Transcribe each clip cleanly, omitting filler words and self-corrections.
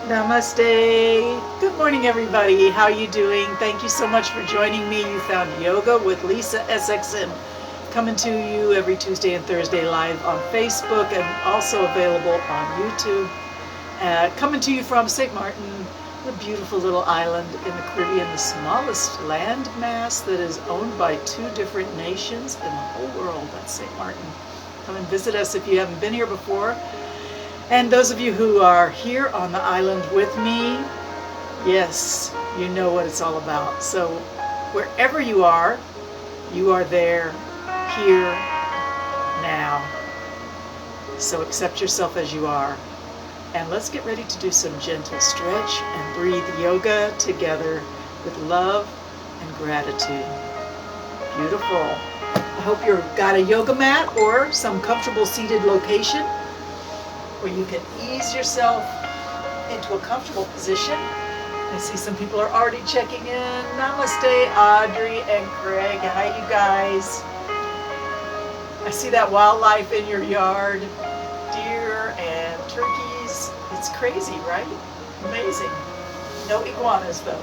Namaste. Good morning, everybody. How are you doing? Thank you so much for joining me. You found Yoga with Lisa SXM, coming to you every Tuesday and Thursday live on Facebook and also available on YouTube. Coming to you from St. Martin, the beautiful little island in the Caribbean, the smallest landmass that is owned by two different nations in the whole world. That's St. Martin. Come and visit us if you haven't been here before. And those of you who are here on the island with me, yes, you know what it's all about. So wherever you are there, here, now. So accept yourself as you are. And let's get ready to do some gentle stretch and breathe yoga together with love and gratitude. Beautiful. I hope you've got a yoga mat or some comfortable seated location where you can ease yourself into a comfortable position. I see some people are already checking in. Namaste, Audrey and Craig. Hi, you guys. I see that wildlife in your yard. Deer and turkeys. It's crazy, right? Amazing. No iguanas, though.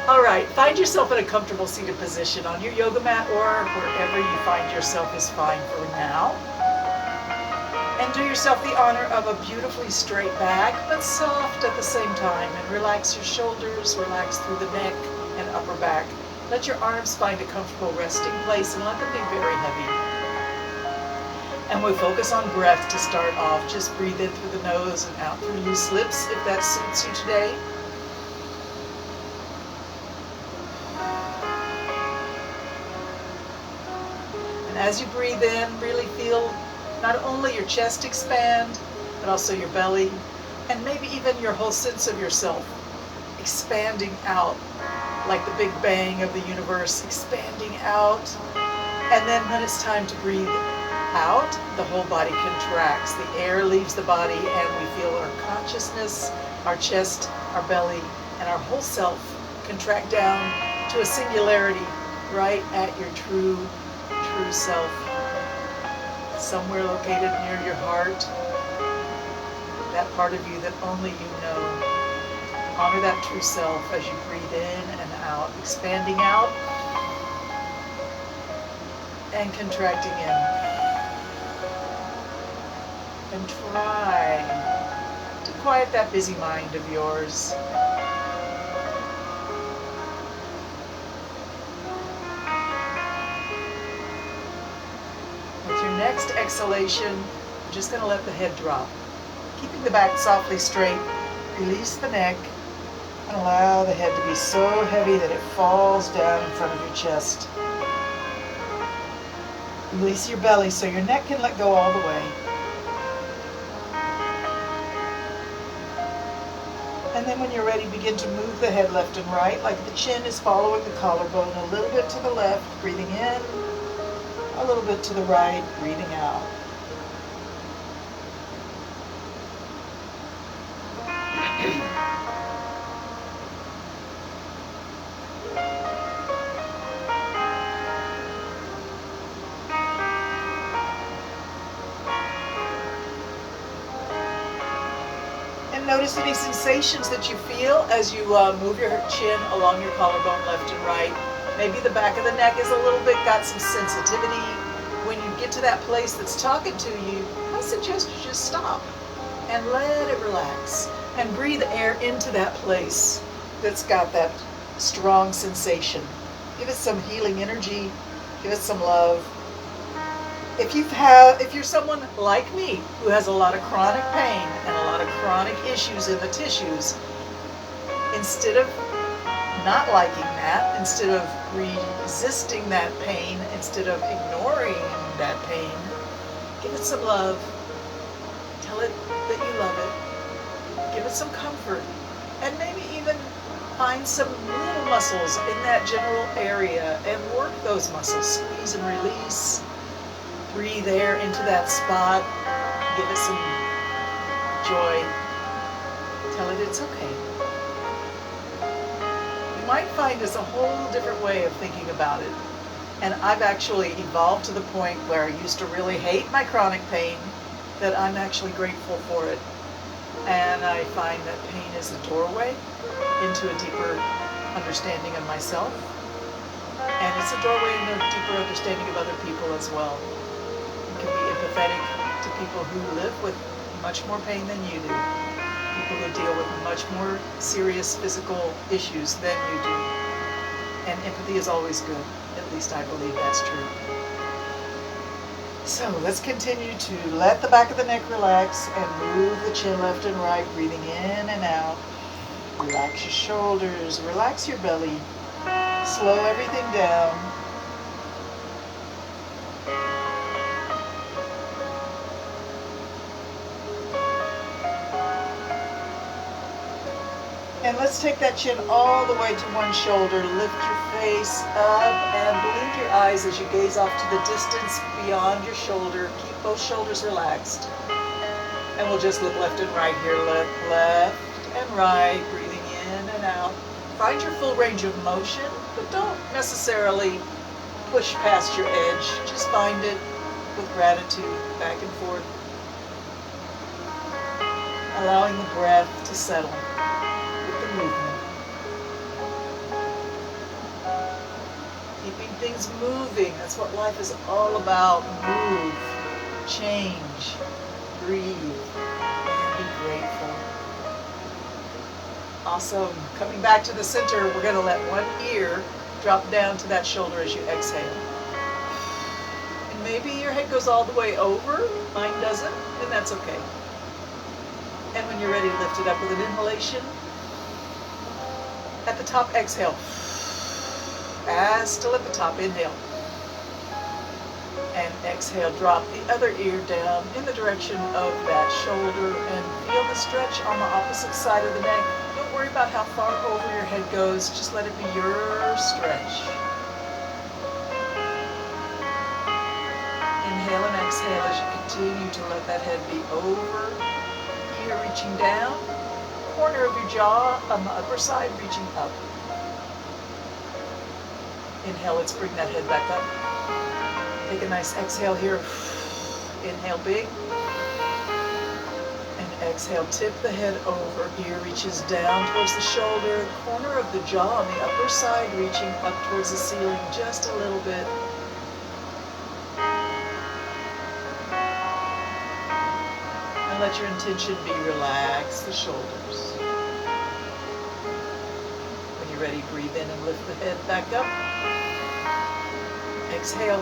All right, find yourself in a comfortable seated position on your yoga mat or wherever you find yourself is fine for now. And do yourself the honor of a beautifully straight back, but soft at the same time. And relax your shoulders, relax through the neck and upper back. Let your arms find a comfortable resting place and let them be very heavy. And we'll focus on breath to start off. Just breathe in through the nose and out through loose lips if that suits you today. And as you breathe in, really feel not only your chest expand, but also your belly, and maybe even your whole sense of yourself expanding out, like the Big Bang of the universe expanding out. And then when it's time to breathe out, the whole body contracts. The air leaves the body and we feel our consciousness, our chest, our belly, and our whole self contract down to a singularity right at your true self. Somewhere located near your heart, that part of you that only you know. Honor that true self as you breathe in and out, expanding out and contracting in. And try to quiet that busy mind of yours. Next exhalation, you're just going to let the head drop. Keeping the back softly straight, release the neck, and allow the head to be so heavy that it falls down in front of your chest. Release your belly so your neck can let go all the way. And then when you're ready, begin to move the head left and right, like the chin is following the collarbone, a little bit to the left, breathing in, a little bit to the right, breathing out. And notice any sensations that you feel as you move your chin along your collarbone left and right. Maybe the back of the neck is a little bit, got some sensitivity. When you get to that place that's talking to you, I suggest you just stop and let it relax and breathe air into that place that's got that strong sensation. Give it some healing energy, give it some love. If you're someone like me who has a lot of chronic pain and a lot of chronic issues in the tissues, instead of not liking that, instead of resisting that pain, instead of ignoring that pain, give it some love. Tell it that you love it. Give it some comfort. And maybe even find some little muscles in that general area and work those muscles. Squeeze and release. Breathe air into that spot. Give it some joy. Tell it it's okay. Might find is a whole different way of thinking about it. And I've actually evolved to the point where I used to really hate my chronic pain, that I'm actually grateful for it. And I find that pain is a doorway into a deeper understanding of myself. And it's a doorway into a deeper understanding of other people as well. You can be empathetic to people who live with much more pain than you do. People who deal with much more serious physical issues than you do. And empathy is always good. At least I believe that's true. So let's continue to let the back of the neck relax and move the chin left and right, breathing in and out. Relax your shoulders, relax your belly, slow everything down. And let's take that chin all the way to one shoulder. Lift your face up and blink your eyes as you gaze off to the distance beyond your shoulder. Keep both shoulders relaxed. And we'll just look left and right here. Left and right, breathing in and out. Find your full range of motion, but don't necessarily push past your edge. Just find it with gratitude, back and forth. Allowing the breath to settle. Movement. Keeping things moving. That's what life is all about. Move, change, breathe, and be grateful. Awesome. Coming back to the center, we're going to let one ear drop down to that shoulder as you exhale. And maybe your head goes all the way over. Mine doesn't, and that's okay. And when you're ready, lift it up with an inhalation. At the top, exhale. As still at the top, inhale. And exhale, drop the other ear down in the direction of that shoulder and feel the stretch on the opposite side of the neck. Don't worry about how far over your head goes, just let it be your stretch. Inhale and exhale as you continue to let that head be over, ear reaching down. Corner of your jaw on the upper side reaching up. Inhale, let's bring that head back up. Take a nice exhale here. Inhale big. And exhale, tip the head over. Ear reaches down towards the shoulder. Corner of the jaw on the upper side reaching up towards the ceiling just a little bit. And let your intention be relax the shoulders. Ready, breathe in and lift the head back up. Exhale.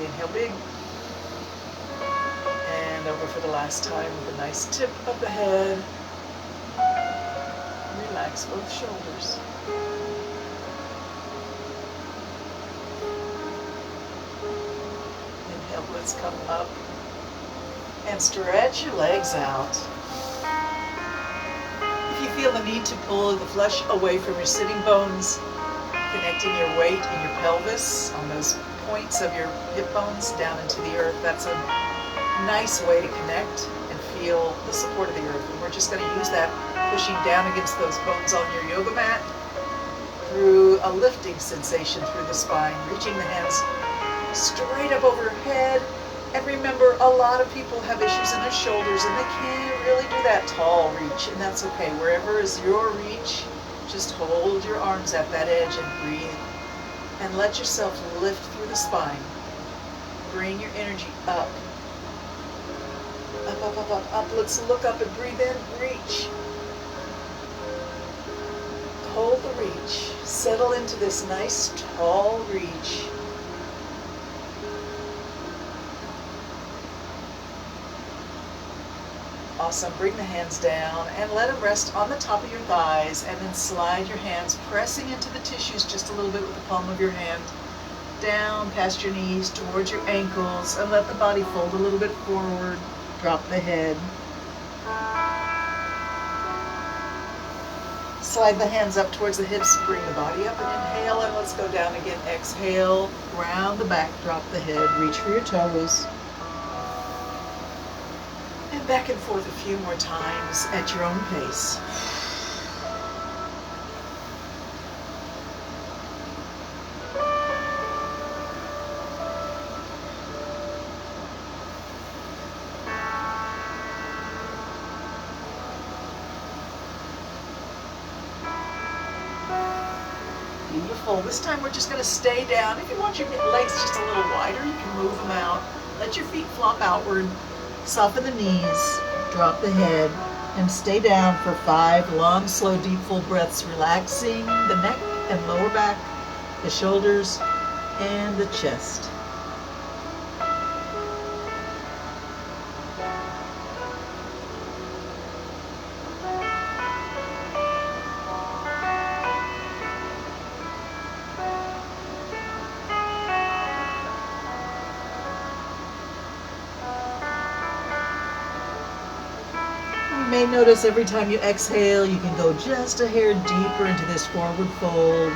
Inhale big. And over for the last time with a nice tip of the head. Relax both shoulders. Inhale, let's come up. And stretch your legs out. If you feel the need to pull the flesh away from your sitting bones, connecting your weight in your pelvis on those points of your hip bones down into the earth, that's a nice way to connect and feel the support of the earth. And we're just going to use that pushing down against those bones on your yoga mat through a lifting sensation through the spine, reaching the hands straight up overhead. And remember, a lot of people have issues in their shoulders and they can't really do that tall reach, and that's okay. Wherever is your reach, just hold your arms at that edge and breathe. And let yourself lift through the spine. Bring your energy up. Up, up, up, up, up. Let's look up and breathe in, reach. Hold the reach. Settle into this nice tall reach. Awesome. Bring the hands down and let them rest on the top of your thighs, and then slide your hands, pressing into the tissues just a little bit with the palm of your hand, down past your knees towards your ankles, and let the body fold a little bit forward. Drop the head. Slide the hands up towards the hips, bring the body up and inhale, and let's go down again. Exhale, round the back, drop the head, reach for your toes. And back and forth a few more times at your own pace. Beautiful. This time we're just going to stay down. If you want your legs just a little wider, you can move them out. Let your feet flop outward. Soften the knees. Drop the head. And stay down for 5 long, slow, deep, full breaths, relaxing the neck and lower back, the shoulders, and the chest. You may notice every time you exhale, you can go just a hair deeper into this forward fold.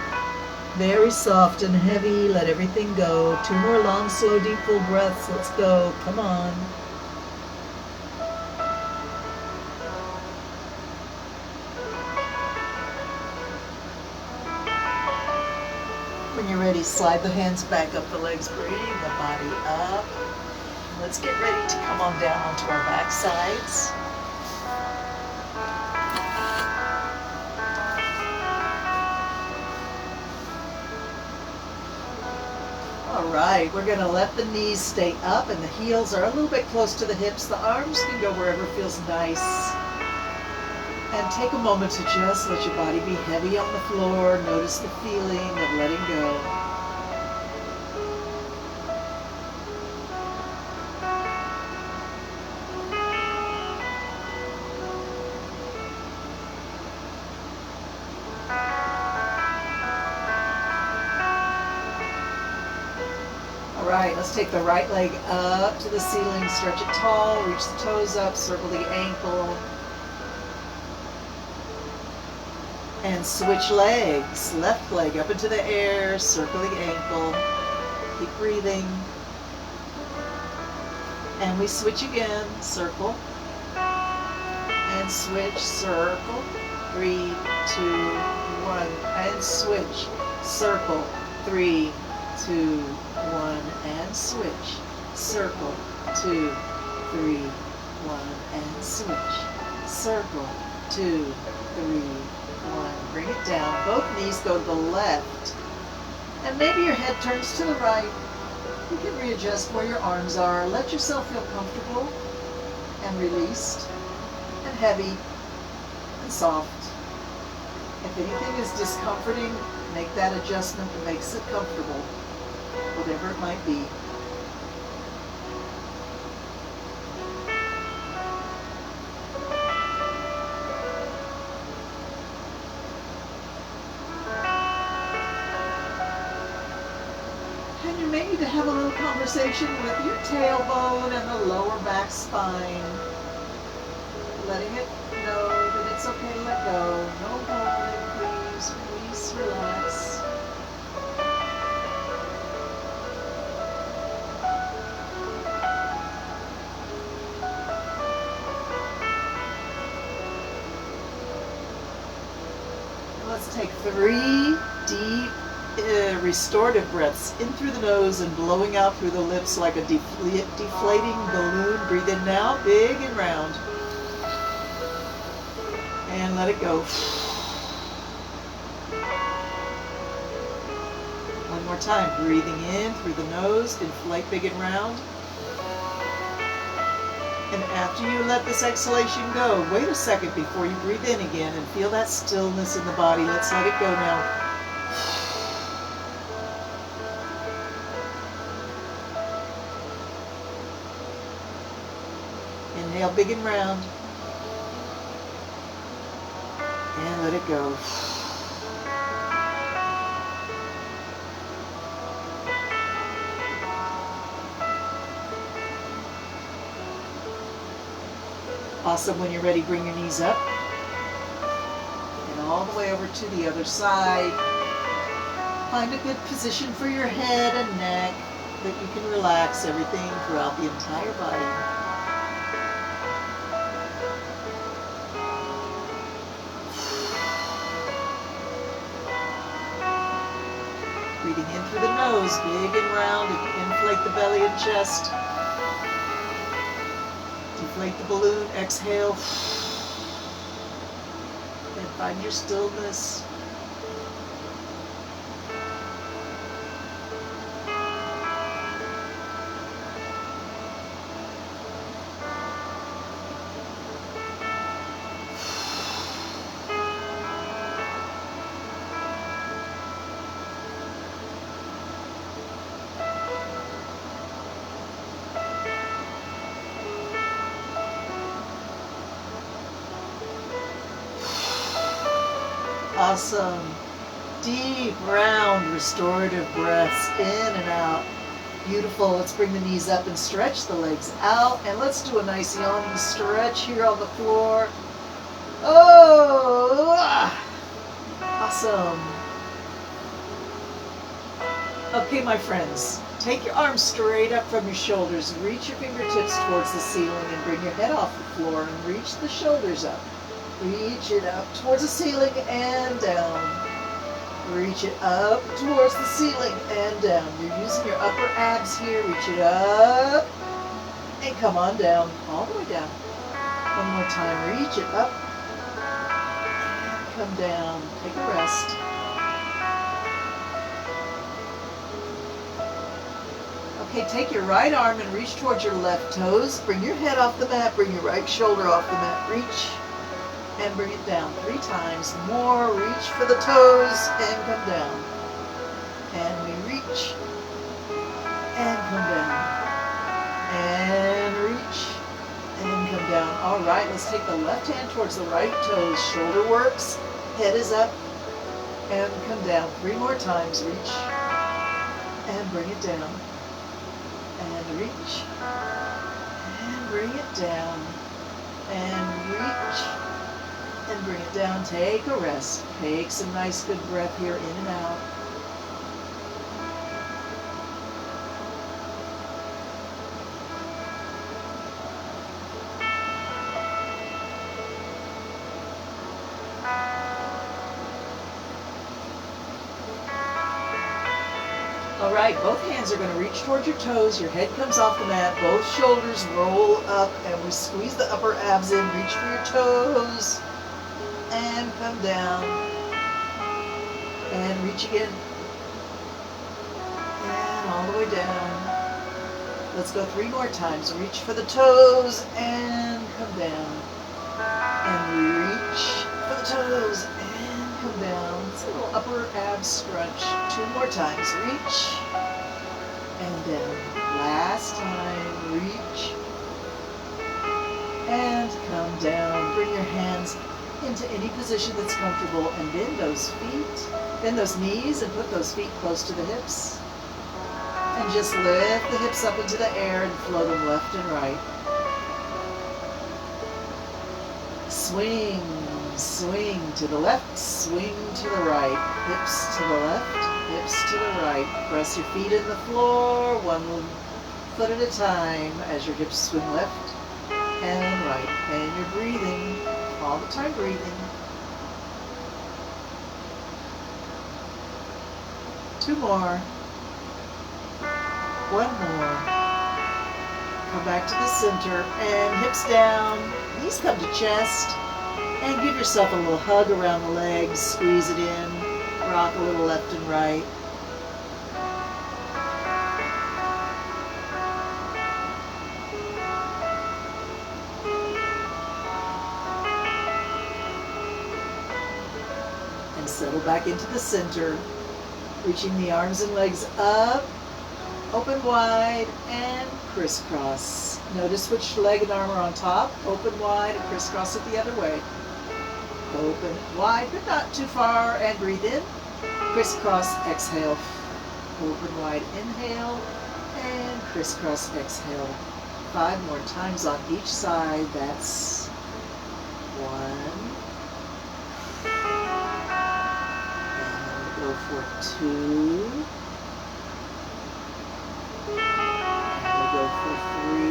Very soft and heavy. Let everything go. 2 more long, slow, deep, full breaths. Let's go. Come on. When you're ready, slide the hands back up the legs. Bring the body up. Let's get ready to come on down onto our back sides. Alright, we're going to let the knees stay up and the heels are a little bit close to the hips. The arms can go wherever feels nice. And take a moment to just let your body be heavy on the floor. Notice the feeling of letting go. Alright, let's take the right leg up to the ceiling, stretch it tall, reach the toes up, circle the ankle, and switch legs. Left leg up into the air, circle the ankle, keep breathing, and we switch again, circle, and switch, circle, 3, 2, 1, and switch, circle, 3, 2, 1, and switch. Circle, 2, 3, 1, and switch. Circle, 2, 3, 1. Bring it down. Both knees go to the left. And maybe your head turns to the right. You can readjust where your arms are. Let yourself feel comfortable and released and heavy and soft. If anything is discomforting, make that adjustment that makes it comfortable. Whatever it might be. And you may need to have a little conversation with your tailbone and the lower back spine. Letting it know that it's okay to let go. No holding, please. Release, relax. Let's take 3 deep restorative breaths in through the nose and blowing out through the lips like a deflating balloon. Breathe in now, big and round. And let it go. One more time, breathing in through the nose, inflate big and round. And after you let this exhalation go, wait a second before you breathe in again and feel that stillness in the body. Let's let it go now. Inhale big and round. And let it go. Awesome. When you're ready, bring your knees up and all the way over to the other side. Find a good position for your head and neck that you can relax everything throughout the entire body. Breathing in through the nose, big and round, inflate the belly and chest. Deflate the balloon, exhale. And find your stillness. Awesome. Deep, round, restorative breaths in and out. Beautiful. Let's bring the knees up and stretch the legs out. And let's do a nice yawning stretch here on the floor. Oh, awesome. Okay, my friends, take your arms straight up from your shoulders. Reach your fingertips towards the ceiling and bring your head off the floor and reach the shoulders up. Reach it up towards the ceiling and down. Reach it up towards the ceiling and down. You're using your upper abs here. Reach it up and come on down, all the way down. One more time. Reach it up and come down. Take a rest. Okay, take your right arm and reach towards your left toes. Bring your head off the mat. Bring your right shoulder off the mat. Reach and bring it down 3 times more. Reach for the toes and come down. And we reach and come down. And reach and come down. All right, let's take the left hand towards the right toes. Shoulder works. Head is up and come down. 3 more times. Reach and bring it down. And reach, and bring it down, and reach, and bring it down. Take a rest. Take some nice good breath here in and out. All right, both hands are going to reach towards your toes. Your head comes off the mat. Both shoulders roll up, and we squeeze the upper abs in. Reach for your toes, and come down, and reach again, and all the way down. Let's go 3 more times. Reach for the toes, and come down, and reach for the toes, and come down. It's a little upper ab stretch. 2 more times. Reach and down. Last time. Reach and come down. Bring your hands into any position that's comfortable and bend those feet. Bend those knees and put those feet close to the hips. And just lift the hips up into the air and float them left and right. Swing. Swing to the left, swing to the right, hips to the left, hips to the right. Press your feet in the floor, 1 foot at a time as your hips swing left and right. And you're breathing, all the time breathing. 2 more. 1 more. Come back to the center and hips down, knees come to chest. And give yourself a little hug around the legs, squeeze it in, rock a little left and right. And settle back into the center, reaching the arms and legs up, open wide, and crisscross. Notice which leg and arm are on top, open wide, and crisscross it the other way. Open wide, but not too far, and breathe in. Crisscross, exhale. Open wide, inhale, and crisscross, exhale. 5 more times on each side. That's 1. And we'll go for 2. And we'll go for 3.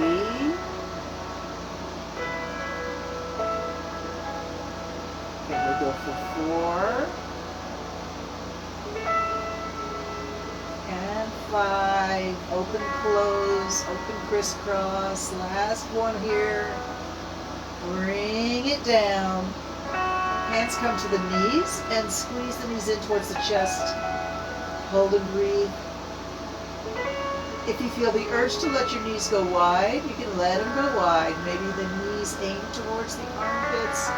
And we'll go for 4, and 5, open, close, open, crisscross, last one here, bring it down, hands come to the knees, and squeeze the knees in towards the chest, hold and breathe. If you feel the urge to let your knees go wide, you can let them go wide. Maybe the knees aim towards the armpits.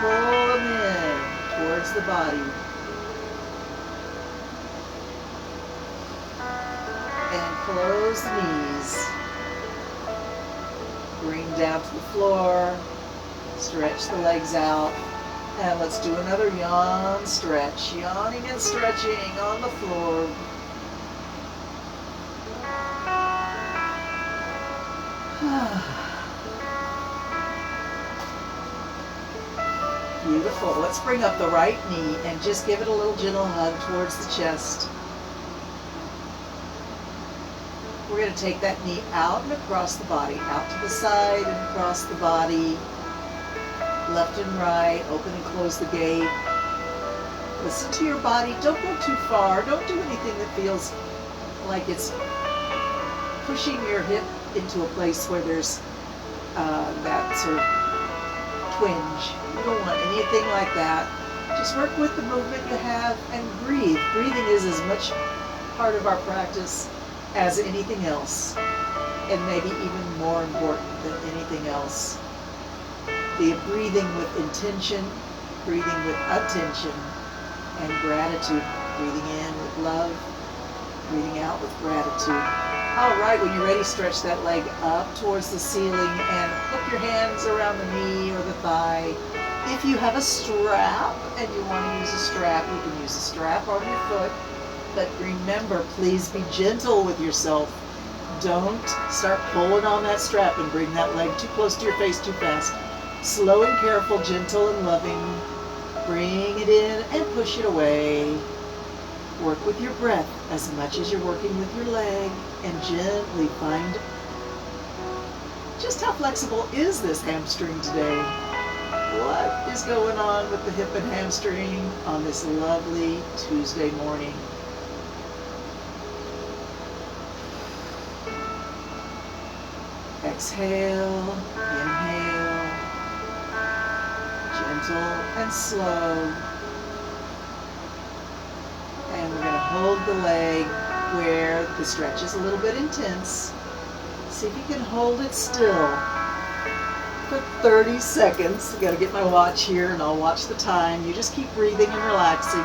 Pull them in towards the body. And close the knees. Bring down to the floor. Stretch the legs out. And let's do another yawn stretch. Yawning and stretching on the floor. Beautiful. Let's bring up the right knee and just give it a little gentle hug towards the chest. We're going to take that knee out and across the body, out to the side and across the body, left and right, open and close the gate. Listen to your body. Don't go too far. Don't do anything that feels like it's pushing your hip into a place where there's that sort of twinge. You don't want anything like that. Just work with the movement you have and breathe. Breathing is as much part of our practice as anything else, and maybe even more important than anything else. The breathing with intention, breathing with attention, and gratitude. Breathing in with love, breathing out with gratitude. All right, when you're ready, stretch that leg up towards the ceiling and hook your hands around the knee or the thigh. If you have a strap and you want to use a strap, you can use a strap on your foot. But remember, please be gentle with yourself. Don't start pulling on that strap and bring that leg too close to your face too fast. Slow and careful, gentle and loving. Bring it in and push it away. Work with your breath as much as you're working with your leg, and gently find just how flexible is this hamstring today. What is going on with the hip and hamstring on this lovely Tuesday morning? Exhale, inhale, gentle and slow. And we're going to hold the leg where the stretch is a little bit intense. See if you can hold it still for 30 seconds. I've got to get my watch here and I'll watch the time. You just keep breathing and relaxing.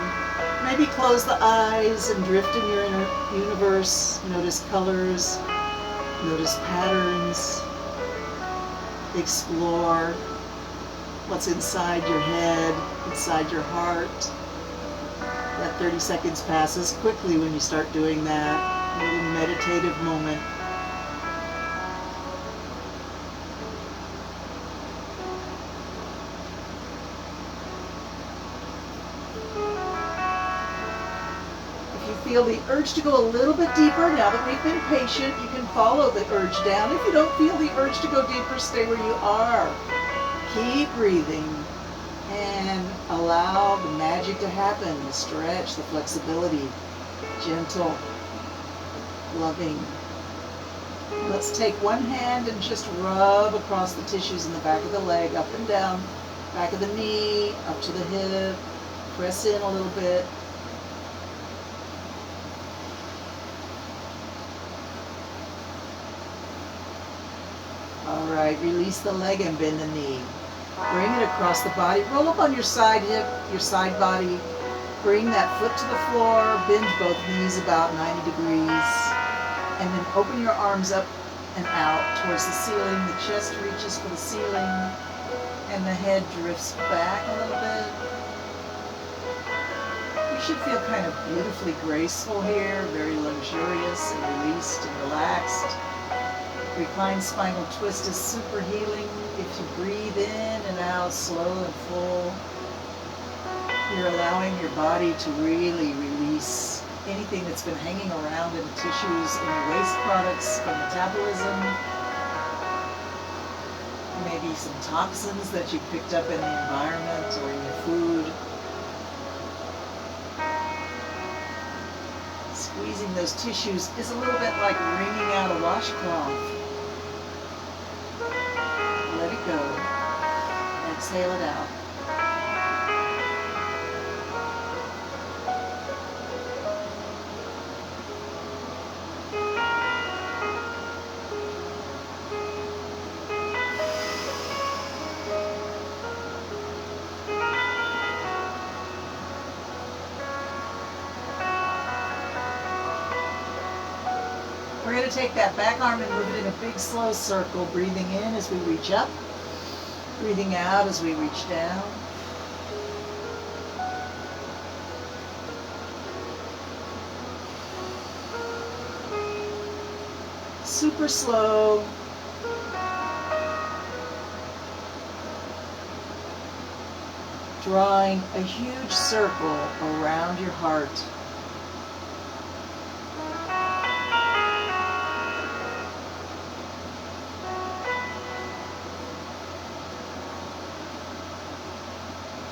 Maybe close the eyes and drift in your inner universe. Notice colors, notice patterns. Explore what's inside your head, inside your heart. That 30 seconds passes quickly when you start doing that. A little meditative moment. If you feel the urge to go a little bit deeper, now that we've been patient, you can follow the urge down. If you don't feel the urge to go deeper, stay where you are. Keep breathing. And allow the magic to happen, the stretch, the flexibility, gentle, loving. Let's take one hand and just rub across the tissues in the back of the leg, up and down, back of the knee, up to the hip, press in a little bit. All right, release the leg and bend the knee. Bring it across the body. Roll up on your side hip, your side body. Bring that foot to the floor. Bend both knees about 90 degrees. And then open your arms up and out towards the ceiling. The chest reaches for the ceiling. And the head drifts back a little bit. You should feel kind of beautifully graceful here. Very luxurious and released and relaxed. Reclined spinal twist is super healing. If you breathe in and out slow and full, you're allowing your body to really release anything that's been hanging around in the tissues, any waste products from metabolism, maybe some toxins that you picked up in the environment or in your food. Squeezing those tissues is a little bit like wringing out a washcloth. Let it go. Exhale it out. We're going to take that back arm and move it in a big slow circle, breathing in as we reach up, breathing out as we reach down. super slow. Drawing a huge circle around your heart.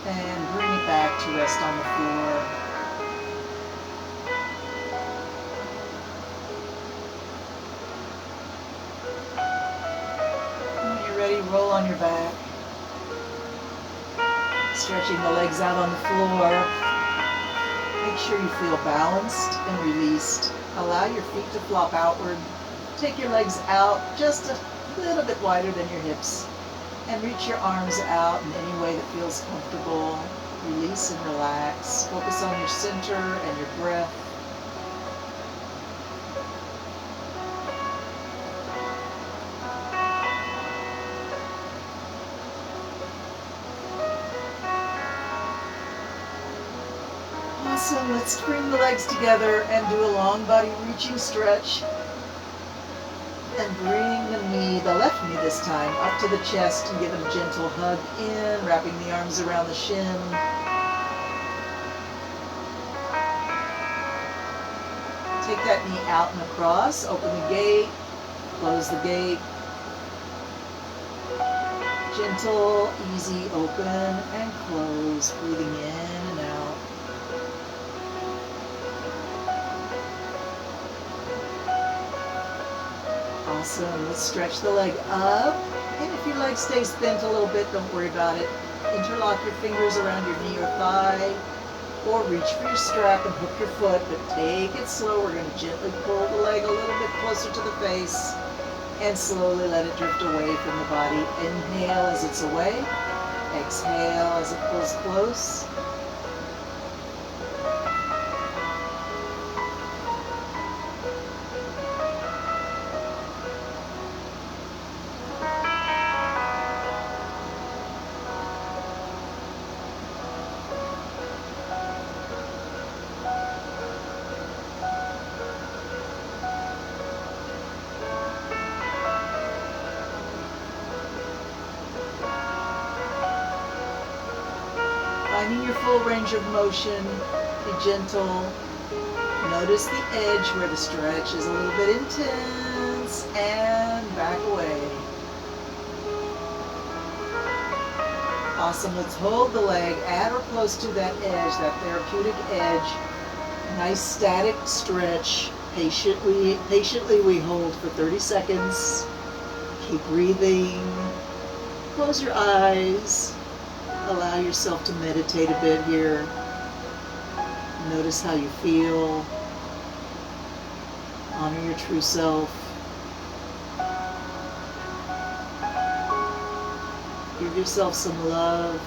And bring it back to rest on the floor. When you're ready, roll on your back. Stretching the legs out on the floor. Make sure you feel balanced and released. Allow your feet to flop outward. Take your legs out just a little bit wider than your hips. And reach your arms out in any way that feels comfortable. Release and relax. Focus on your center and your breath. Awesome. Let's bring the legs together and do a long body reaching stretch. And bring the knee, the left knee this time, up to the chest and give it a gentle hug in, wrapping the arms around the shin. Take that knee out and across, open the gate, close the gate. Gentle, easy, open and close, breathing in and out. Awesome. Let's stretch the leg up. And if your leg stays bent a little bit, don't worry about it. Interlock your fingers around your knee or thigh, or reach for your strap and hook your foot, but take it slow. We're going to gently pull the leg a little bit closer to the face and slowly let it drift away from the body. Inhale as it's away. Exhale as it pulls close. Finding your full range of motion, be gentle. Notice the edge where the stretch is a little bit intense, and back away. Awesome. Let's hold the leg at or close to that edge, that therapeutic edge. Nice static stretch. Patiently we hold for 30 seconds. Keep breathing. Close your eyes. Allow yourself to meditate a bit here. Notice how you feel. Honor your true self. Give yourself some love.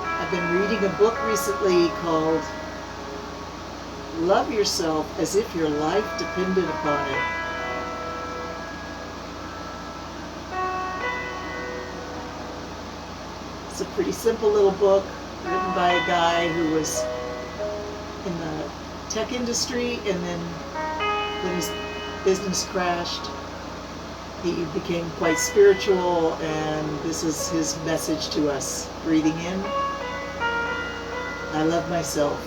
I've been reading a book recently called Love Yourself as If Your Life Depended Upon It. It's a pretty simple little book written by a guy who was in the tech industry, and then when his business crashed, he became quite spiritual, and this is his message to us. Breathing in, I love myself.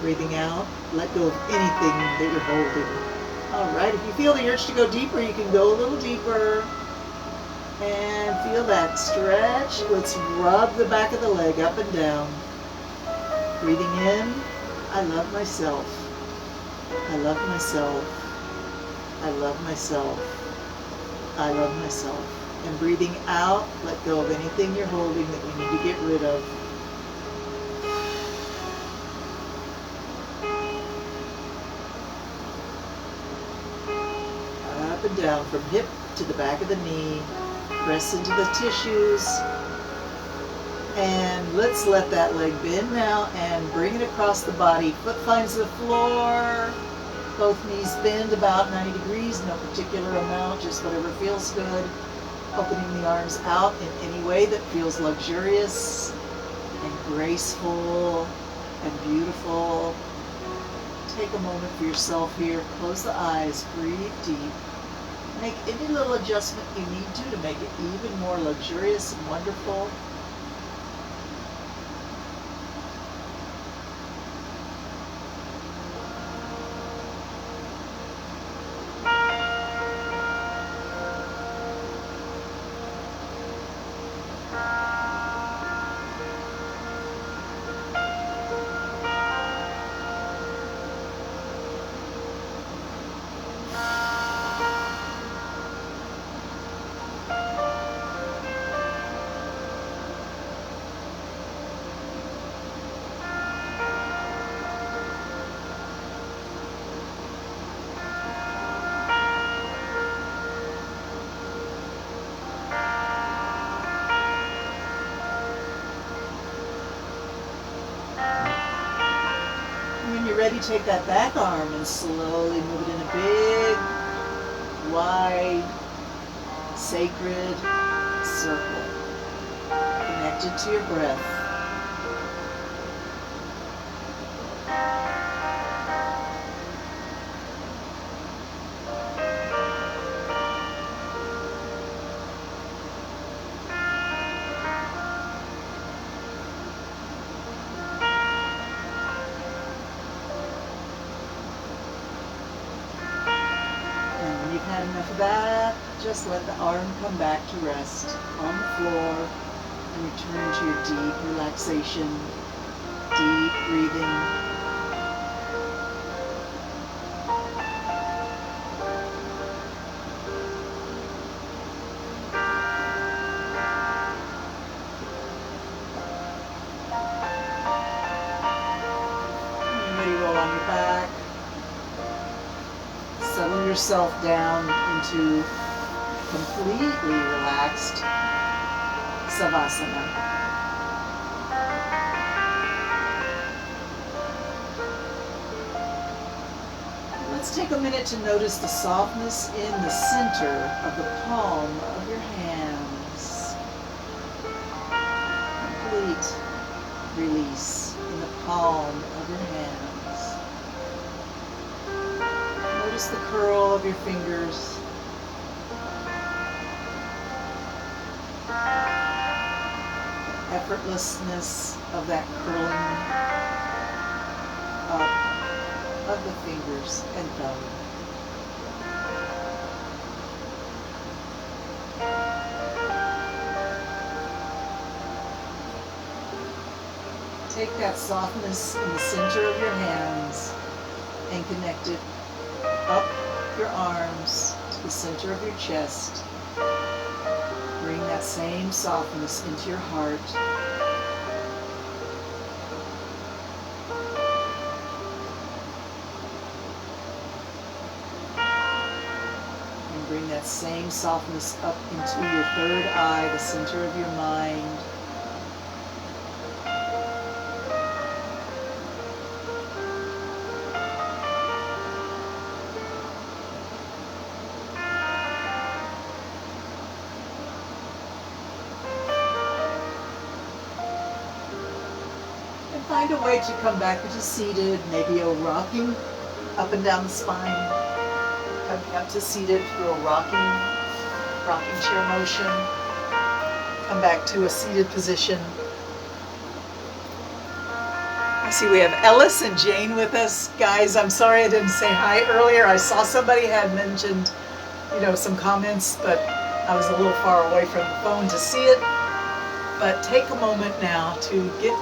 Breathing out, let go of anything that you're holding. All right, if you feel the urge to go deeper, you can go a little deeper. And feel that stretch. Let's rub the back of the leg up and down. Breathing in, I love myself. I love myself. I love myself. I love myself. And breathing out, let go of anything you're holding that you need to get rid of. Up and down from hip to the back of the knee. Press into the tissues, and let's let that leg bend now and bring it across the body. Foot finds the floor, both knees bend about 90 degrees, no particular amount, just whatever feels good. Opening the arms out in any way that feels luxurious and graceful and beautiful. take a moment for yourself here. Close the eyes, breathe deep. Make any little adjustment you need to make it even more luxurious and wonderful. When you're ready, take that back arm and slowly move it in a big, wide, sacred circle, connected to your breath. You've had enough of that. Just let the arm come back to rest on the floor and return to your deep relaxation, deep breathing. You're ready to roll on your back. Settle yourself down into completely relaxed Savasana. Let's take a minute to notice the softness in the center of the palm of your hands. Complete release in the palm of your hands. Notice the curl of your fingers. The effortlessness of that curling up of the fingers and thumb. Take that softness in the center of your hands and connect it up your arms to the center of your chest. Bring that same softness into your heart. And bring that same softness up into your third eye, the center of your mind. Find a way to come back into seated, maybe a rocking up and down the spine, coming up to seated through a rocking chair motion. Come back to a seated position. I see we have Ellis and Jane with us. Guys, I'm sorry I didn't say hi earlier. I saw somebody had mentioned, some comments, but I was a little far away from the phone to see it. But take a moment now to get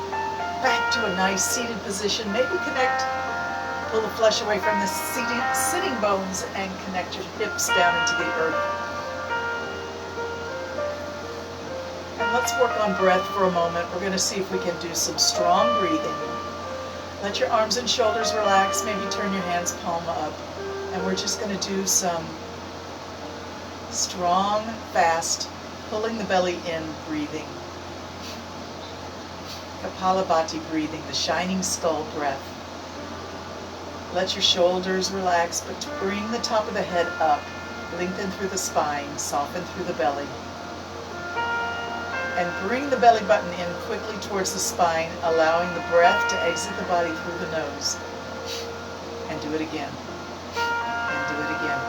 back to a nice seated position. Maybe pull the flesh away from the sitting bones and connect your hips down into the earth. And let's work on breath for a moment. We're going to see if we can do some strong breathing. Let your arms and shoulders relax. Maybe turn your hands palm up. And we're just going to do some strong, fast, pulling the belly in breathing. Kapalabhati breathing, the shining skull breath. Let your shoulders relax, but to bring the top of the head up, lengthen through the spine, soften through the belly. And bring the belly button in quickly towards the spine, allowing the breath to exit the body through the nose. and do it again, and do it again,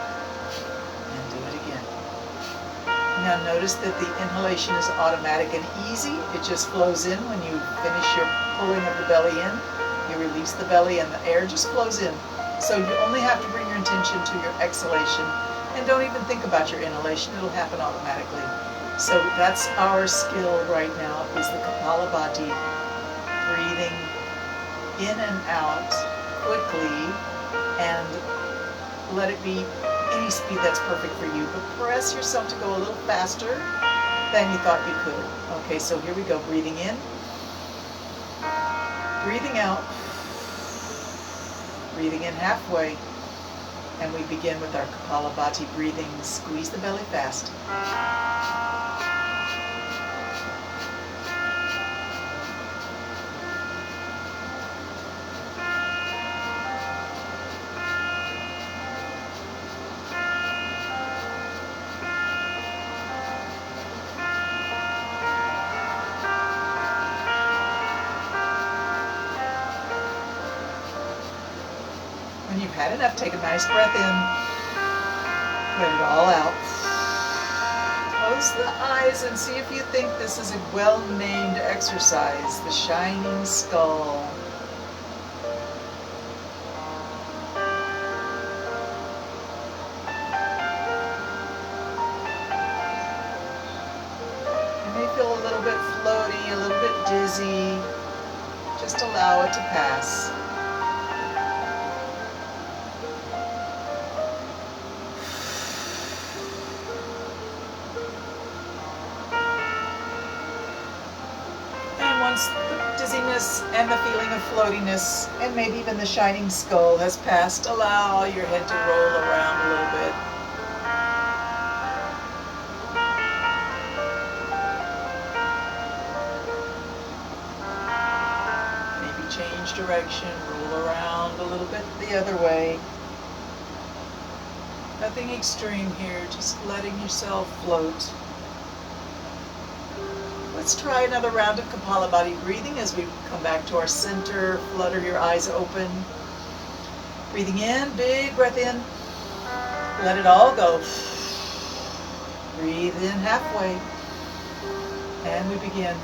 and do it again. Now notice that the inhalation is automatic and easy. It just flows in when you finish your pulling of the belly in. You release the belly and the air just flows in. So you only have to bring your intention to your exhalation, and don't even think about your inhalation. It'll happen automatically. So that's our skill right now, is the Kapalabhati, breathing in and out quickly, and let it be any speed that's perfect for you, but press yourself to go a little faster than you thought you could. Okay, so here we go. Breathing in, breathing out, breathing in halfway, and we begin with our Kapalabhati breathing. Squeeze the belly fast. When you've had enough, take a nice breath in. Let it all out. Close the eyes and see if you think this is a well-named exercise, the shining skull. You may feel a little bit floaty, a little bit dizzy. Just allow it to pass. Once the dizziness and the feeling of floatiness and maybe even the shining skull has passed, allow your head to roll around a little bit. Maybe change direction, roll around a little bit the other way. Nothing extreme here, just letting yourself float. Let's try another round of Kapalabhati breathing as we come back to our center. Flutter your eyes open. Breathing in, big breath in. Let it all go. Breathe in halfway. And we begin.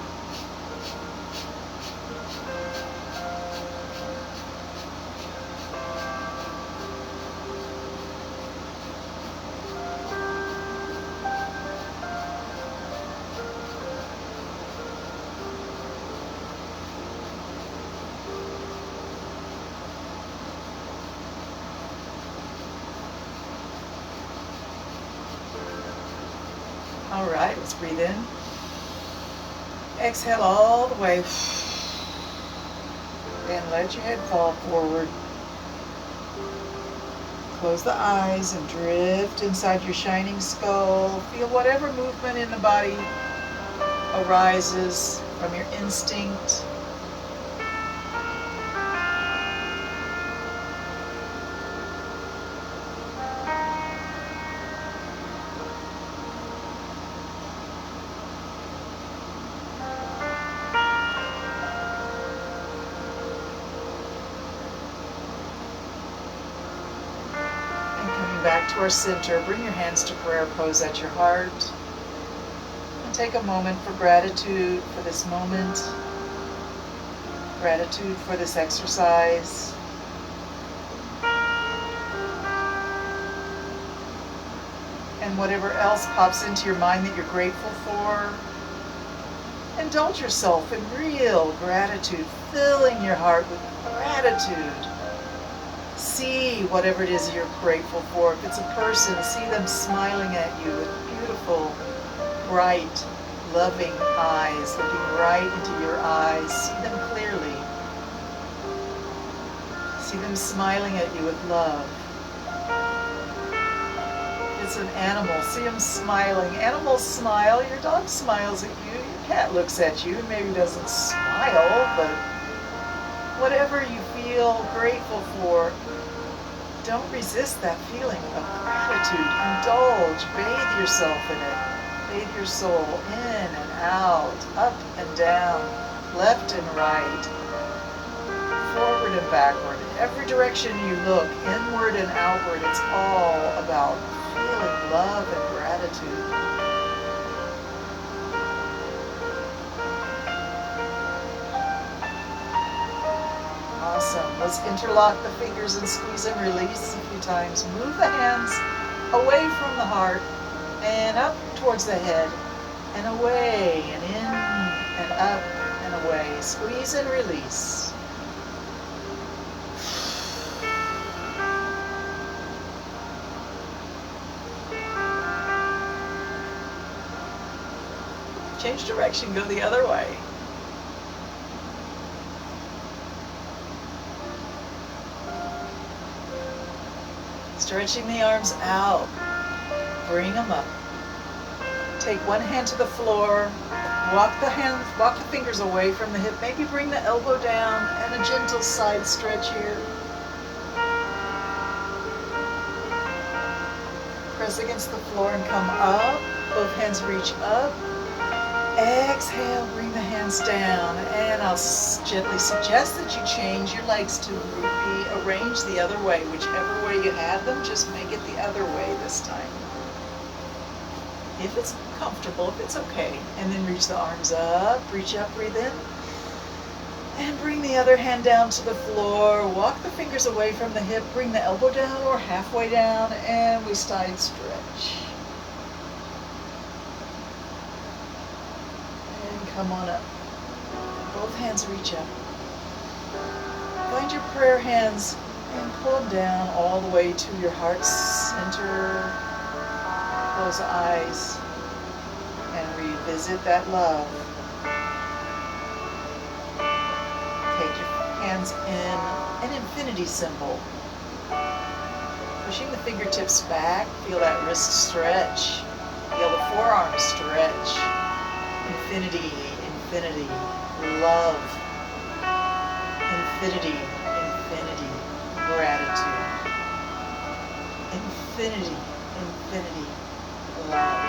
All right, let's breathe in. Exhale all the way. And let your head fall forward. Close the eyes and drift inside your shining skull. Feel whatever movement in the body arises from your instinct. Back to our center. Bring your hands to prayer pose at your heart. And take a moment for gratitude for this moment. Gratitude for this exercise. And whatever else pops into your mind that you're grateful for. Indulge yourself in real gratitude, filling your heart with gratitude. See whatever it is you're grateful for. If it's a person, see them smiling at you with beautiful, bright, loving eyes, looking right into your eyes. See them clearly. See them smiling at you with love. It's an animal. See them smiling. Animals smile. Your dog smiles at you. Your cat looks at you and maybe doesn't smile, but whatever you feel grateful for, don't resist that feeling of gratitude. Indulge, bathe yourself in it. Bathe your soul in and out, up and down, left and right. forward and backward. Every direction you look, inward and outward, it's all about feeling love and gratitude. Awesome. Let's interlock the fingers and squeeze and release a few times. Move the hands away from the heart and up towards the head and away and in and up and away. Squeeze and release. Change direction, go the other way. Stretching the arms out, bring them up. Take one hand to the floor, walk the fingers away from the hip, maybe bring the elbow down and a gentle side stretch here. Press against the floor and come up, both hands reach up. Exhale, bring the hands down, and I'll gently suggest that you change your legs to be arranged the other way. Whichever way you had them, just make it the other way this time. If it's comfortable, if it's okay. And then reach the arms up, reach up, breathe in. And bring the other hand down to the floor. Walk the fingers away from the hip, bring the elbow down or halfway down, and we side stretch. Come on up. Both hands reach up. Find your prayer hands and pull them down all the way to your heart center. Close the eyes and revisit that love. Take your hands in an infinity symbol. Pushing the fingertips back. Feel that wrist stretch. Feel the forearm stretch. Infinity, infinity, love, infinity, infinity, gratitude, infinity, infinity, love,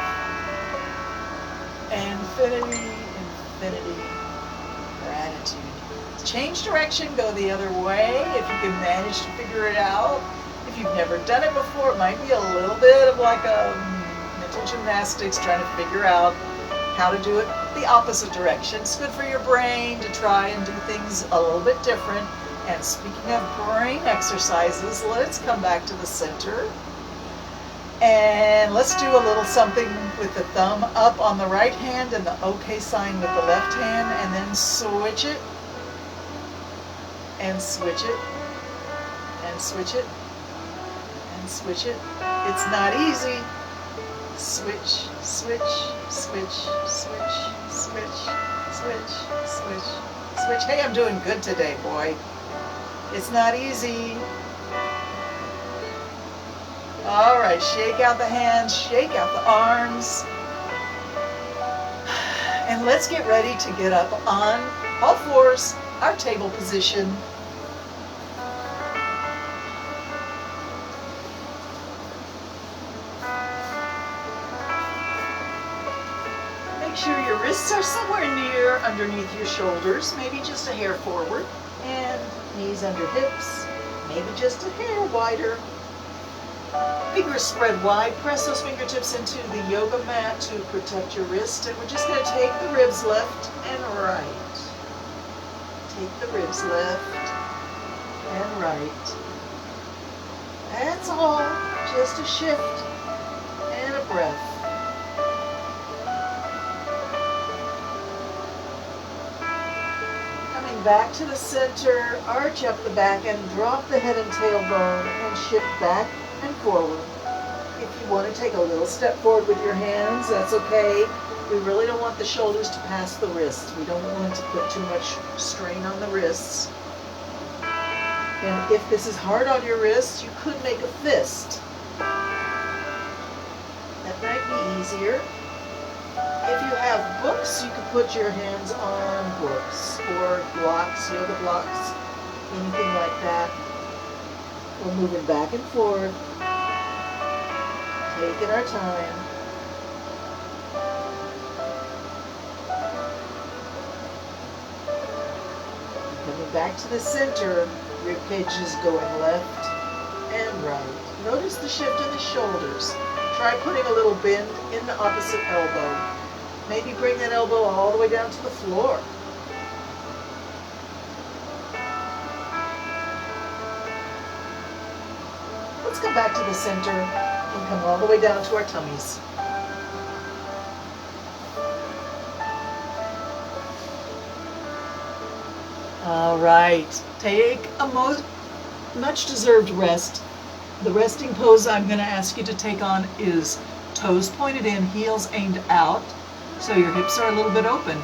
infinity, infinity, gratitude. Change direction, go the other way if you can manage to figure it out. If you've never done it before, it might be a little bit of like a mental gymnastics trying to figure out how to do it the opposite direction. It's good for your brain to try and do things a little bit different. And speaking of brain exercises, let's come back to the center. And let's do a little something with the thumb up on the right hand and the OK sign with the left hand, and then switch it, and switch it, and switch it, and switch it. It's not easy. Switch, switch, switch, switch, switch, switch, switch, switch. Hey, I'm doing good today, boy. It's not easy. All right, shake out the hands, shake out the arms. And let's get ready to get up on all fours, our table position. Make sure your wrists are somewhere near underneath your shoulders, maybe just a hair forward, and knees under hips, maybe just a hair wider. Fingers spread wide, press those fingertips into the yoga mat to protect your wrist, and we're just going to take the ribs left and right. Take the ribs left and right. That's all, just a shift and a breath. Back to the center, arch up the back and drop the head and tailbone and shift back and forward. If you want to take a little step forward with your hands, that's okay. We really don't want the shoulders to pass the wrists. We don't want to put too much strain on the wrists. And if this is hard on your wrists, you could make a fist. That might be easier. If you have books, you can put your hands on books or blocks, yoga blocks, anything like that. We're moving back and forth, taking our time. Coming back to the center, rib cage is going left and right. Notice the shift in the shoulders. Try putting a little bend in the opposite elbow. Maybe bring that elbow all the way down to the floor. Let's come back to the center and come all the way down to our tummies. All right, take a much deserved rest. The resting pose I'm going to ask you to take on is toes pointed in, heels aimed out, so your hips are a little bit open.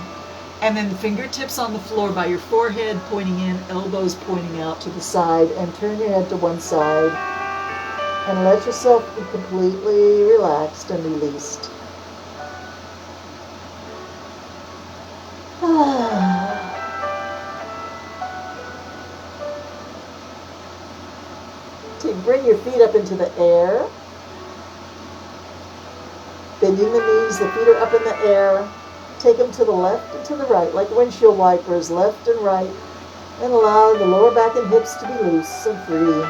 And then fingertips on the floor by your forehead pointing in, elbows pointing out to the side, and turn your head to one side. And let yourself be completely relaxed and released. Bring your feet up into the air. Bending the knees, the feet are up in the air. Take them to the left and to the right, like windshield wipers, left and right. And allow the lower back and hips to be loose and free.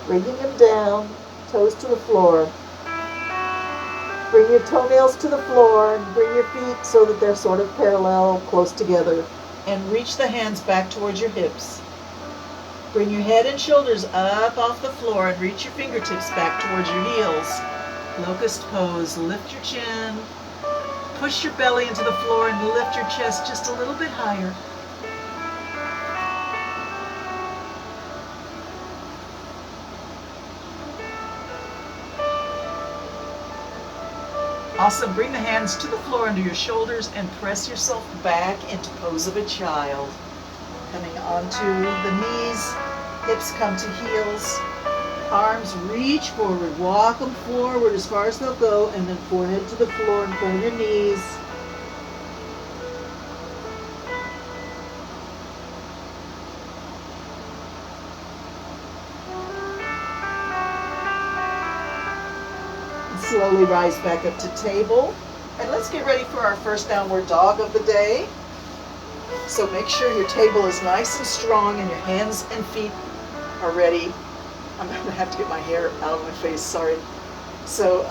Bringing them down, toes to the floor. Bring your toenails to the floor and bring your feet so that they're sort of parallel, close together. And reach the hands back towards your hips. Bring your head and shoulders up off the floor and reach your fingertips back towards your heels. Locust pose, lift your chin. Push your belly into the floor and lift your chest just a little bit higher. Awesome. Bring the hands to the floor under your shoulders and press yourself back into pose of a child. Coming onto the knees, hips come to heels, arms reach forward, walk them forward as far as they'll go, and then forehead to the floor in front of your knees. Slowly rise back up to table. And let's get ready for our first downward dog of the day. So make sure your table is nice and strong and your hands and feet are ready. I'm going to have to get my hair out of my face, sorry. So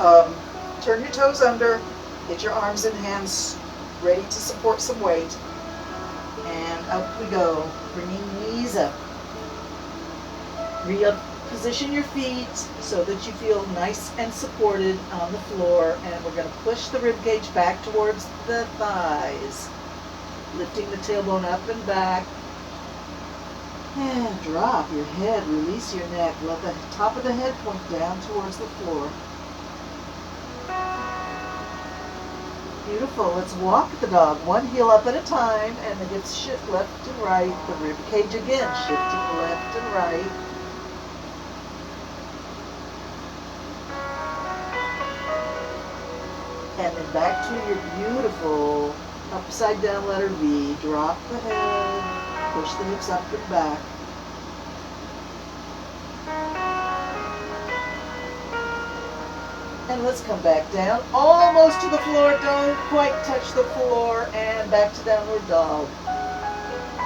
turn your toes under, get your arms and hands ready to support some weight. And up we go, bringing knees up. Position your feet so that you feel nice and supported on the floor, and we're going to push the rib cage back towards the thighs, lifting the tailbone up and back. And drop your head, release your neck, let the top of the head point down towards the floor. Beautiful. Let's walk the dog, one heel up at a time, and the hips shift left and right. The rib cage again, shifting left and right. And then back to your beautiful upside down letter V. Drop the head, push the hips up and back. And let's come back down, almost to the floor, don't quite touch the floor, and back to downward dog.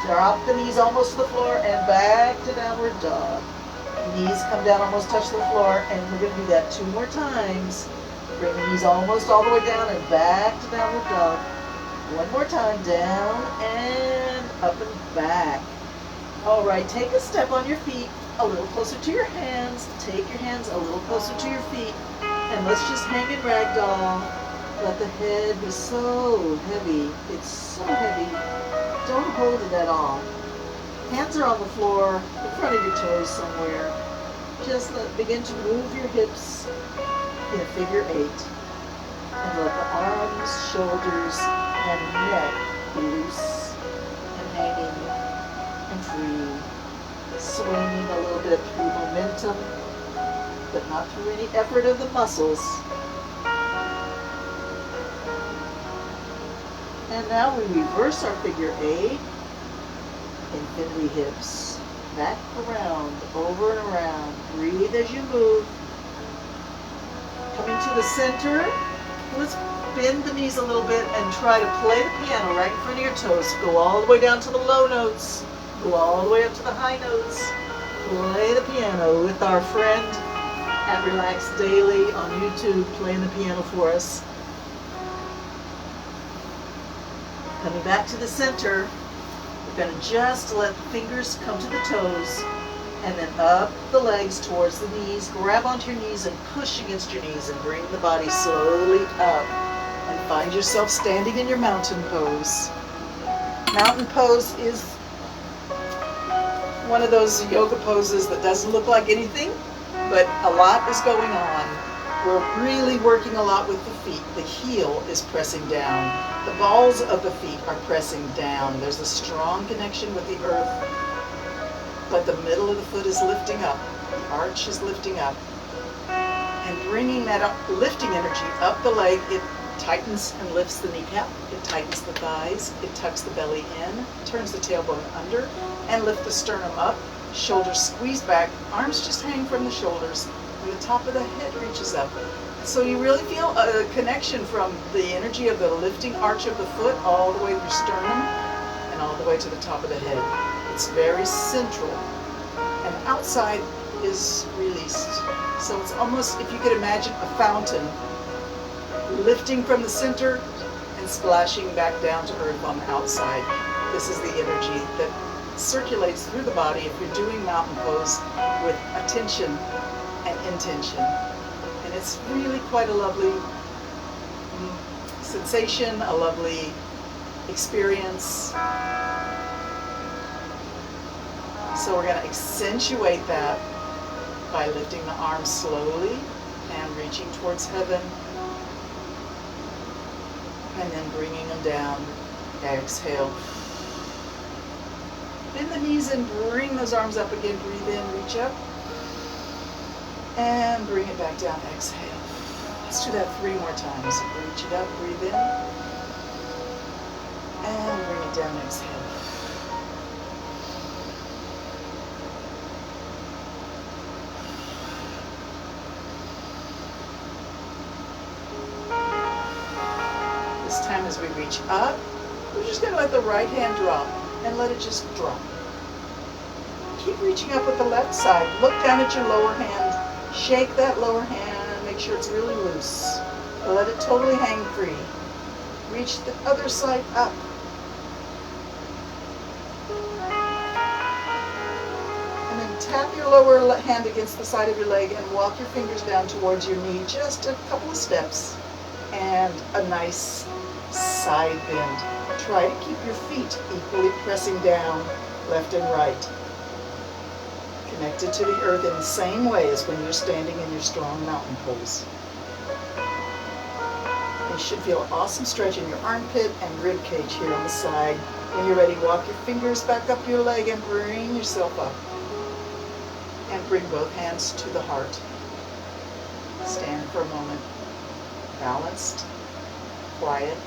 Drop the knees almost to the floor and back to downward dog. Knees come down, almost touch the floor, and we're going to do that 2 more times. Bring the knees almost all the way down and back to downward dog. 1 more time, down and up and back. All right, take a step on your feet, a little closer to your hands. Take your hands a little closer to your feet, and let's just hang in ragdoll. Let the head be so heavy. It's so heavy. Don't hold it at all. Hands are on the floor, in front of your toes somewhere. Just begin to move your hips in a figure 8, and let the arms, shoulders, and neck be loose and hanging and free, swinging a little bit through momentum, but not through any effort of the muscles. And now we reverse our figure 8, infinity hips. back around, over and around. Breathe as you move. Coming to the center. Let's bend the knees a little bit and try to play the piano right in front of your toes. Go all the way down to the low notes. Go all the way up to the high notes. Play the piano with our friend at Relax Daily on YouTube, playing the piano for us. Coming back to the center, we're going to just let the fingers come to the toes and then up the legs towards the knees. Grab onto your knees and push against your knees and bring the body slowly up. And find yourself standing in your mountain pose. Mountain pose is one of those yoga poses that doesn't look like anything, but a lot is going on. We're really working a lot with the feet. The heel is pressing down. The balls of the feet are pressing down. There's a strong connection with the earth, but the middle of the foot is lifting up. The arch is lifting up. And bringing that up, lifting energy up the leg, it tightens and lifts the kneecap. It tightens the thighs. It tucks the belly in, turns the tailbone under, and lift the sternum up. Shoulders squeeze back. Arms just hang from the shoulders. And the top of the head reaches up. So you really feel a connection from the energy of the lifting arch of the foot all the way to your sternum and all the way to the top of the head. It's very central. And outside is released. So it's almost, if you could imagine, a fountain lifting from the center and splashing back down to earth on the outside. This is the energy that circulates through the body if you're doing mountain pose with attention and intention. And it's really quite a lovely sensation, a lovely experience. So we're going to accentuate that by lifting the arms slowly and reaching towards heaven. And then bringing them down. Exhale. Bend the knees and bring those arms up again. Breathe in, reach up. And bring it back down. Exhale. Let's do that 3 more times. Reach it up, breathe in. And bring it down, exhale. This time as we reach up, we're just going to let the right hand drop and let it just drop. Keep reaching up with the left side. Look down at your lower hand. Shake that lower hand and make sure it's really loose. Let it totally hang free. Reach the other side up. And then tap your lower hand against the side of your leg and walk your fingers down towards your knee. Just a couple of steps. And a nice side bend. Try to keep your feet equally pressing down, left and right. Connected to the earth in the same way as when you're standing in your strong mountain pose. You should feel an awesome stretch in your armpit and rib cage here on the side. When you're ready, walk your fingers back up your leg and bring yourself up. And bring both hands to the heart. Stand for a moment. Balanced, quiet.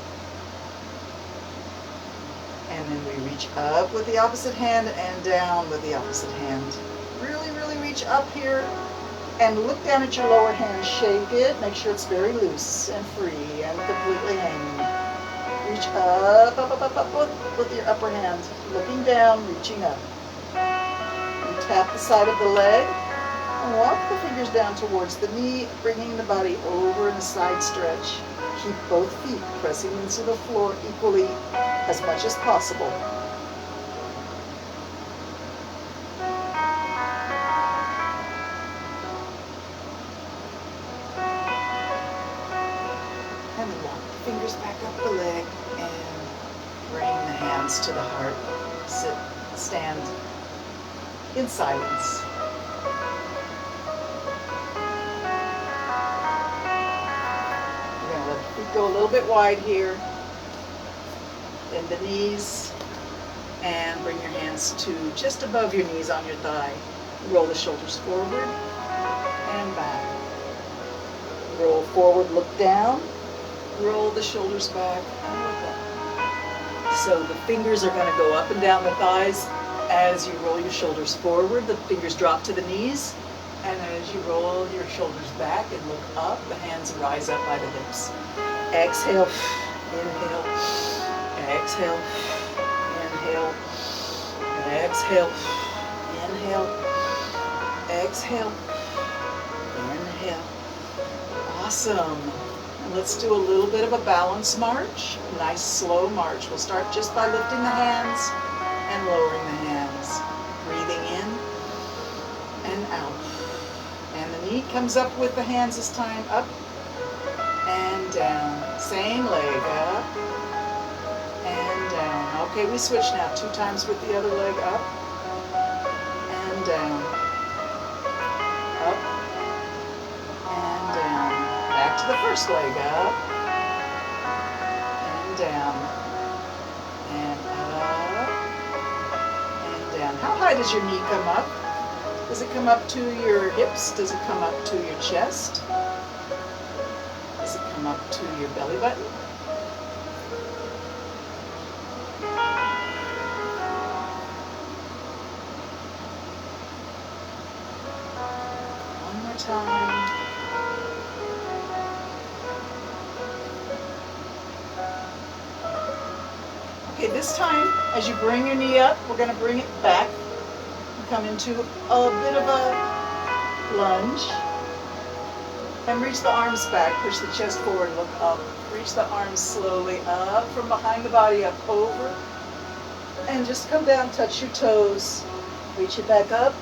And then we reach up with the opposite hand and down with the opposite hand. Really, really reach up here and look down at your lower hand. Shake it. Make sure it's very loose and free and completely hanging. Reach up, up, up, up, up with your upper hand. Looking down, reaching up. You tap the side of the leg and walk the fingers down towards the knee, bringing the body over in a side stretch. Keep both feet pressing into the floor equally as much as possible. And then walk the fingers back up the leg and bring the hands to the heart. Sit, stand in silence. We're going to let the feet go a little bit wide here. Bend the knees and bring your hands to just above your knees on your thigh. Roll the shoulders forward and back. Roll forward, look down. Roll the shoulders back and look up. So the fingers are going to go up and down the thighs as you roll your shoulders forward, the fingers drop to the knees. And as you roll your shoulders back and look up, the hands rise up by the hips. Exhale, inhale, exhale, inhale, exhale, inhale, exhale, inhale. Awesome. And let's do a little bit of a balance march, a nice slow march. We'll start just by lifting the hands and lowering the hands. Breathing in and out. And the knee comes up with the hands this time, up and down. Same leg, up and down. Okay, we switch now. 2 times with the other leg, up and down. Up and down. Back to the first leg, up and down. And up and down. How high does your knee come up? Does it come up to your hips? Does it come up to your chest? Does it come up to your belly button? One more time. Okay, this time, as you bring your knee up, we're going to bring it back. Come into a bit of a lunge. And reach the arms back. Push the chest forward, look up. Reach the arms slowly up from behind the body, up over. And just come down, touch your toes. Reach it back up.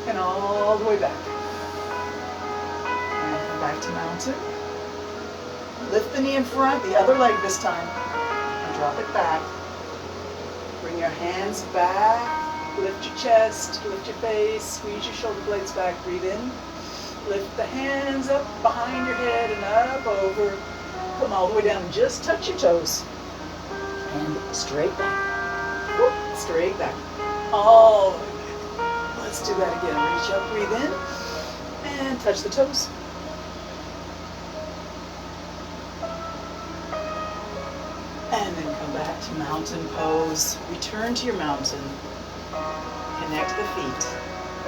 And all the way back. And come back to mountain. Lift the knee in front, the other leg this time. And drop it back. Bring your hands back. Lift your chest, lift your face, squeeze your shoulder blades back, breathe in. Lift the hands up behind your head and up over. Come all the way down and just touch your toes. And straight back. Whoop, straight back. All the way back. Let's do that again. Reach up, breathe in, and touch the toes. And then come back to mountain pose. Return to your mountain. Connect the feet,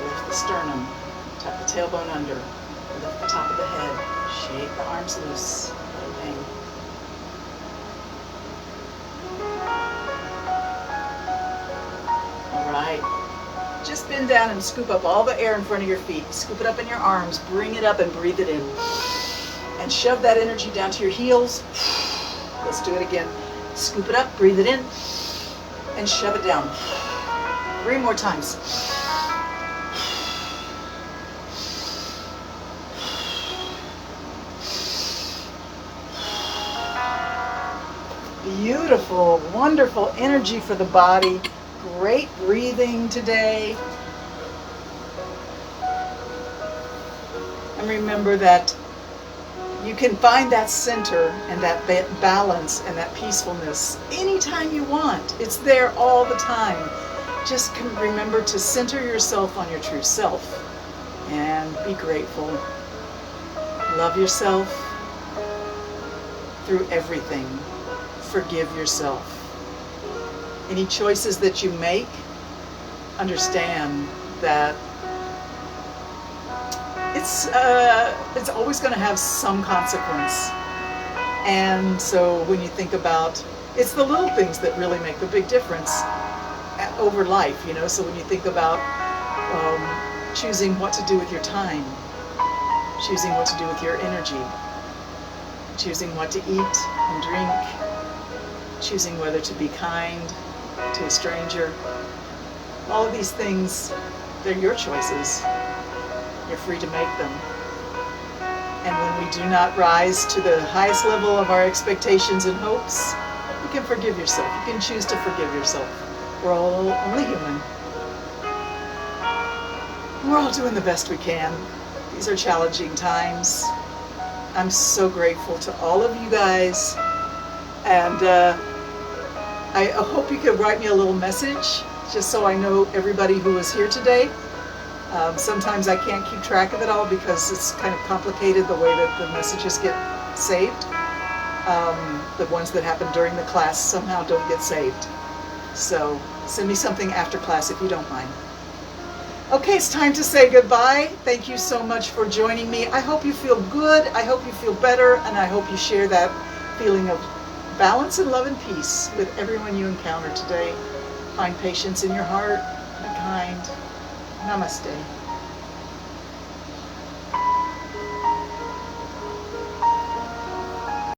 lift the sternum, tuck the tailbone under, lift the top of the head, shake the arms loose, let them hang. All right, just bend down and scoop up all the air in front of your feet. Scoop it up in your arms, bring it up and breathe it in. And shove that energy down to your heels. Let's do it again. Scoop it up, breathe it in, and shove it down. 3 more times. Beautiful, wonderful energy for the body. Great breathing today. And remember that you can find that center and that balance and that peacefulness anytime you want. It's there all the time. Just remember to center yourself on your true self and be grateful. Love yourself through everything. Forgive yourself. Any choices that you make, understand that it's always going to have some consequence. And so when you think about, it's the little things that really make the big difference over life, you know. So when you think about choosing what to do with your time, choosing what to do with your energy, choosing what to eat and drink, choosing whether to be kind to a stranger, all of these things, they're your choices. You're free to make them. And when we do not rise to the highest level of our expectations and hopes, you can forgive yourself. You can choose to forgive yourself. We're all only human. We're all doing the best we can. These are challenging times. I'm so grateful to all of you guys. And I hope you could write me a little message, just so I know everybody who was here today. Sometimes I can't keep track of it all because it's kind of complicated the way that the messages get saved. The ones that happen during the class somehow don't get saved. So send me something after class if you don't mind. Okay, it's time to say goodbye. Thank you so much for joining me. I hope you feel good. I hope you feel better. And I hope you share that feeling of balance and love and peace with everyone you encounter today. Find patience in your heart. Be kind. Namaste.